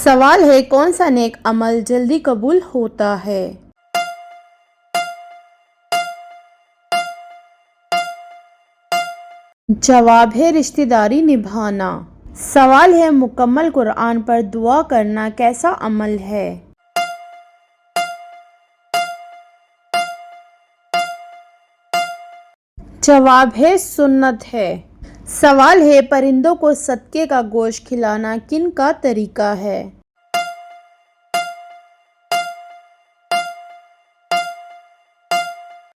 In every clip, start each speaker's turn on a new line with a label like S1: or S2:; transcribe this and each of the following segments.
S1: سوال ہے کون سا نیک عمل جلدی قبول ہوتا ہے؟ جواب ہے رشتہ داری نبھانا۔ سوال ہے مکمل قرآن پر دعا کرنا کیسا عمل ہے؟ جواب ہے سنت ہے۔ سوال ہے پرندوں کو صدقے کا گوشت کھلانا کن کا طریقہ ہے؟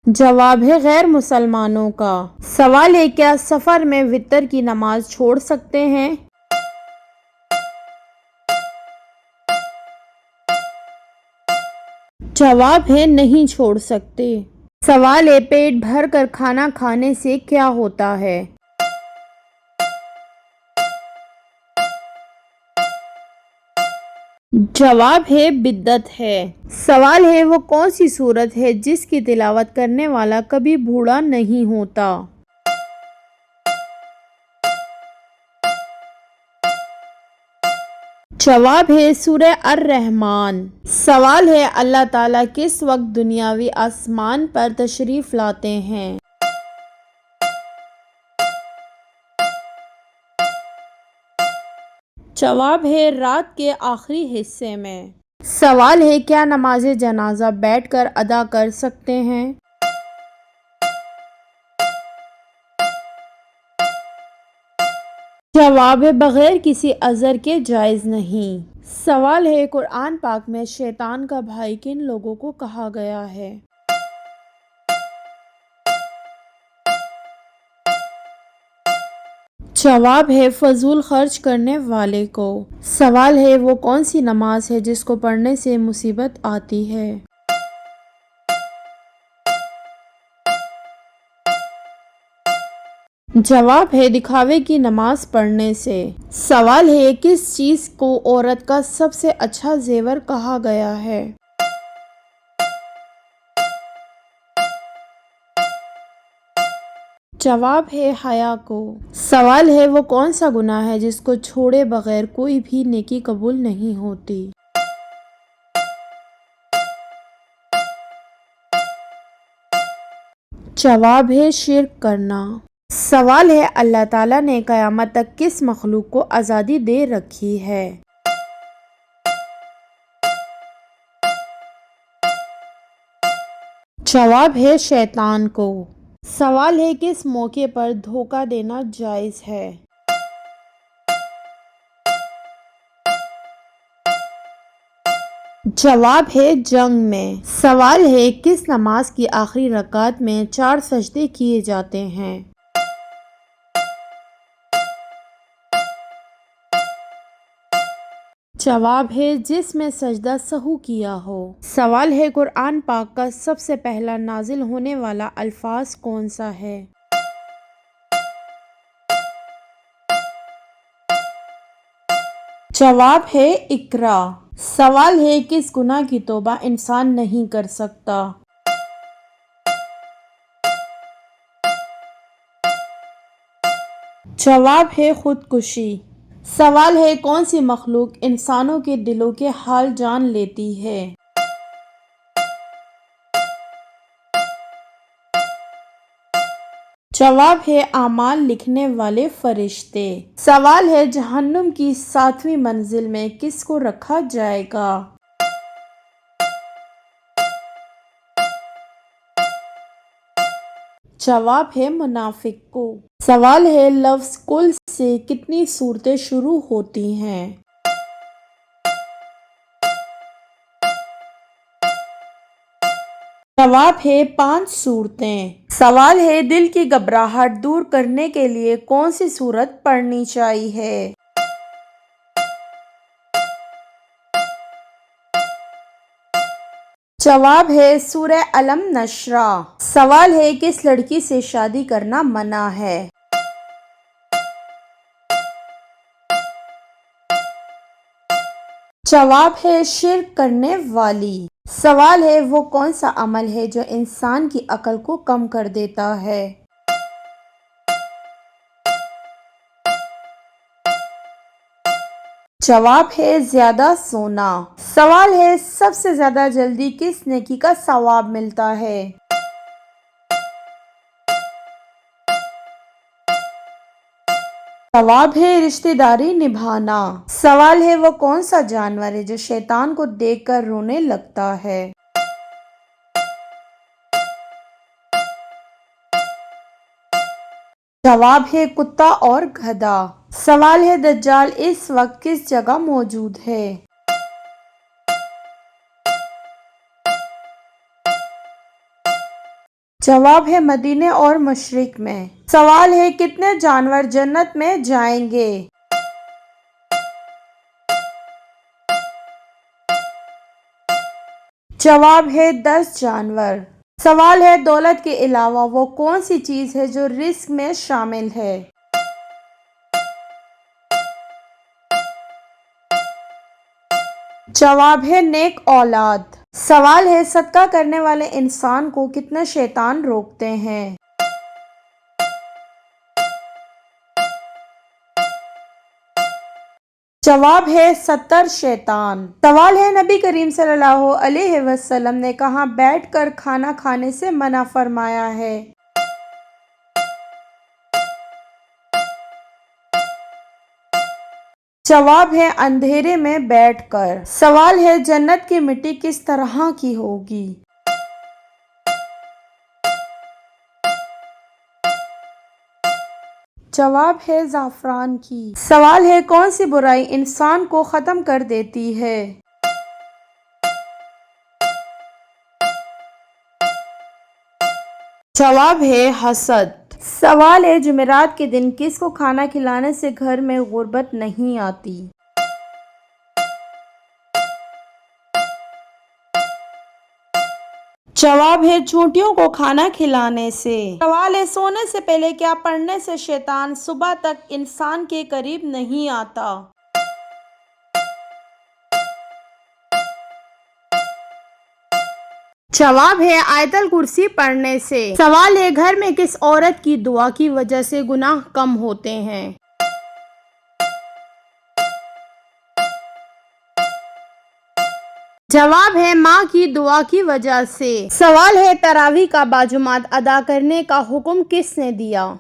S1: جواب ہے غیر مسلمانوں کا۔ سوال ہے کیا سفر میں وتر کی نماز چھوڑ سکتے ہیں؟ جواب ہے نہیں چھوڑ سکتے۔ سوال ہے پیٹ بھر کر کھانا کھانے سے کیا ہوتا ہے؟ جواب ہے بدعت ہے۔ سوال ہے وہ کون سی سورت ہے جس کی تلاوت کرنے والا کبھی بوڑھا نہیں ہوتا؟ جواب ہے سورہ الرحمن۔ سوال ہے اللہ تعالیٰ کس وقت دنیاوی آسمان پر تشریف لاتے ہیں؟ جواب ہے رات کے آخری حصے میں۔ سوال ہے کیا نماز جنازہ بیٹھ کر ادا کر سکتے ہیں؟ جواب ہے بغیر کسی عذر کے جائز نہیں۔ سوال ہے قرآن پاک میں شیطان کا بھائی کن لوگوں کو کہا گیا ہے؟ جواب ہے فضول خرچ کرنے والے کو۔ سوال ہے وہ کون سی نماز ہے جس کو پڑھنے سے مصیبت آتی ہے؟ جواب ہے دکھاوے کی نماز پڑھنے سے۔ سوال ہے کس چیز کو عورت کا سب سے اچھا زیور کہا گیا ہے؟ جواب ہے حیا کو۔ سوال ہے وہ کون سا گناہ ہے جس کو چھوڑے بغیر کوئی بھی نیکی قبول نہیں ہوتی؟ جواب ہے شرک کرنا۔ سوال ہے اللہ تعالیٰ نے قیامت تک کس مخلوق کو آزادی دے رکھی ہے؟ جواب ہے شیطان کو۔ سوال ہے کس موقع پر دھوکہ دینا جائز ہے؟ جواب ہے جنگ میں۔ سوال ہے کس نماز کی آخری رکعت میں 4 سجدے کیے جاتے ہیں؟ جواب ہے جس میں سجدہ سہو کیا ہو۔ سوال ہے قرآن پاک کا سب سے پہلا نازل ہونے والا الفاظ کون سا ہے؟ جواب ہے اقرا۔ سوال ہے کس گناہ کی توبہ انسان نہیں کر سکتا؟ جواب ہے خودکشی۔ سوال ہے کون سی مخلوق انسانوں کے دلوں کے حال جان لیتی ہے؟ جواب ہے اعمال لکھنے والے فرشتے۔ سوال ہے جہنم کی 7ویں منزل میں کس کو رکھا جائے گا؟ جواب ہے منافق کو۔ سوال ہے لفظ کل سے کتنی صورتیں شروع ہوتی ہیں؟ جواب ہے 5 صورتیں۔ سوال ہے دل کی گھبراہٹ دور کرنے کے لیے کون سی سورت پڑھنی چاہیے؟ جواب ہے سورہ الم نشرح۔ سوال ہے کس لڑکی سے شادی کرنا منع ہے؟ جواب ہے شرک کرنے والی۔ سوال ہے وہ کون سا عمل ہے جو انسان کی عقل کو کم کر دیتا ہے؟ جواب ہے زیادہ سونا۔ سوال ہے سب سے زیادہ جلدی کس نیکی کا ثواب ملتا ہے؟ جواب ہے رشتہ داری نبھانا۔ سوال ہے وہ کون سا جانور ہے جو شیطان کو دیکھ کر رونے لگتا ہے؟ جواب ہے کتا اور گدھا۔ سوال ہے دجال اس وقت کس جگہ موجود ہے؟ جواب ہے مدینے اور مشرق میں۔ سوال ہے کتنے جانور جنت میں جائیں گے؟ جواب ہے 10 جانور۔ سوال ہے دولت کے علاوہ وہ کون سی چیز ہے جو رزق میں شامل ہے؟ جواب ہے نیک اولاد۔ سوال ہے صدقہ کرنے والے انسان کو کتنے شیطان روکتے ہیں؟ جواب ہے 70 شیطان۔ سوال ہے نبی کریم صلی اللہ علیہ وسلم نے کہاں بیٹھ کر کھانا کھانے سے منع فرمایا ہے؟ جواب ہے اندھیرے میں بیٹھ کر۔ سوال ہے جنت کی مٹی کس طرح کی ہوگی؟ جواب ہے زعفران کی۔ سوال ہے کون سی برائی انسان کو ختم کر دیتی ہے؟ جواب ہے حسد۔ سوال ہے جمعرات کے دن کس کو کھانا کھلانے سے گھر میں غربت نہیں آتی؟ جواب ہے چونٹیوں کو کھانا کھلانے سے۔ سوال ہے سونے سے پہلے کیا پڑھنے سے شیطان صبح تک انسان کے قریب نہیں آتا؟ جواب ہے آیت الکرسی پڑھنے سے۔ سوال ہے گھر میں کس عورت کی دعا کی وجہ سے گناہ کم ہوتے ہیں؟ جواب ہے ماں کی دعا کی وجہ سے۔ سوال ہے تراویح کا باجماعت ادا کرنے کا حکم کس نے دیا؟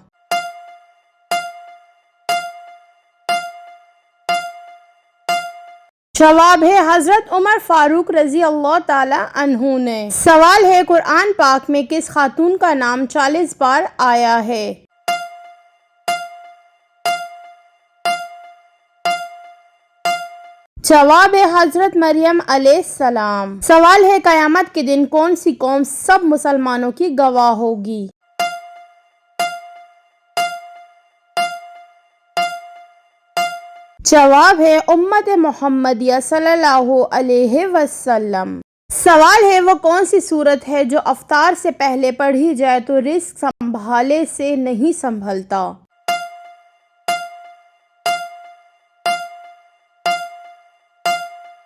S1: جواب ہے حضرت عمر فاروق رضی اللہ تعالی عنہ نے۔ سوال ہے قرآن پاک میں کس خاتون کا نام 40 بار آیا ہے؟ جواب ہے حضرت مریم علیہ السلام۔ سوال ہے قیامت کے دن کون سی قوم سب مسلمانوں کی گواہ ہوگی؟ جواب ہے امت محمدیہ صلی اللہ علیہ وسلم۔ سوال ہے وہ کون سی سورت ہے جو افطار سے پہلے پڑھی جائے تو رزق سنبھالے سے نہیں سنبھلتا؟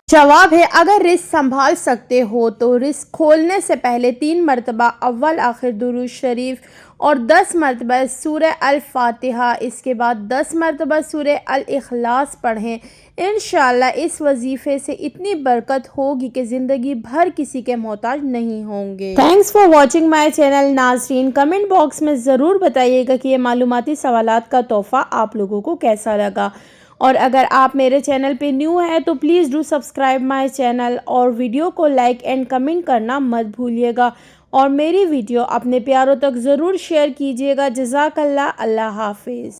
S1: جواب ہے اگر رزق سنبھال سکتے ہو تو رزق کھولنے سے پہلے 3 مرتبہ اول آخر درود شریف اور 10 مرتبہ سورہ الفاتحہ، اس کے بعد 10 مرتبہ سورہ الاخلاص پڑھیں۔ انشاءاللہ اس وظیفے سے اتنی برکت ہوگی کہ زندگی بھر کسی کے محتاج نہیں ہوں گے۔ Thanks for watching my channel. ناظرین کمنٹ باکس میں ضرور بتائیے گا کہ یہ معلوماتی سوالات کا تحفہ آپ لوگوں کو کیسا لگا، اور اگر آپ میرے چینل پہ نیو ہیں تو please do subscribe my channel, اور ویڈیو کو لائک اینڈ کمنٹ کرنا مت بھولیے گا، اور میری ویڈیو اپنے پیاروں تک ضرور شیئر کیجیے گا۔ جزاک اللہ۔ اللہ حافظ۔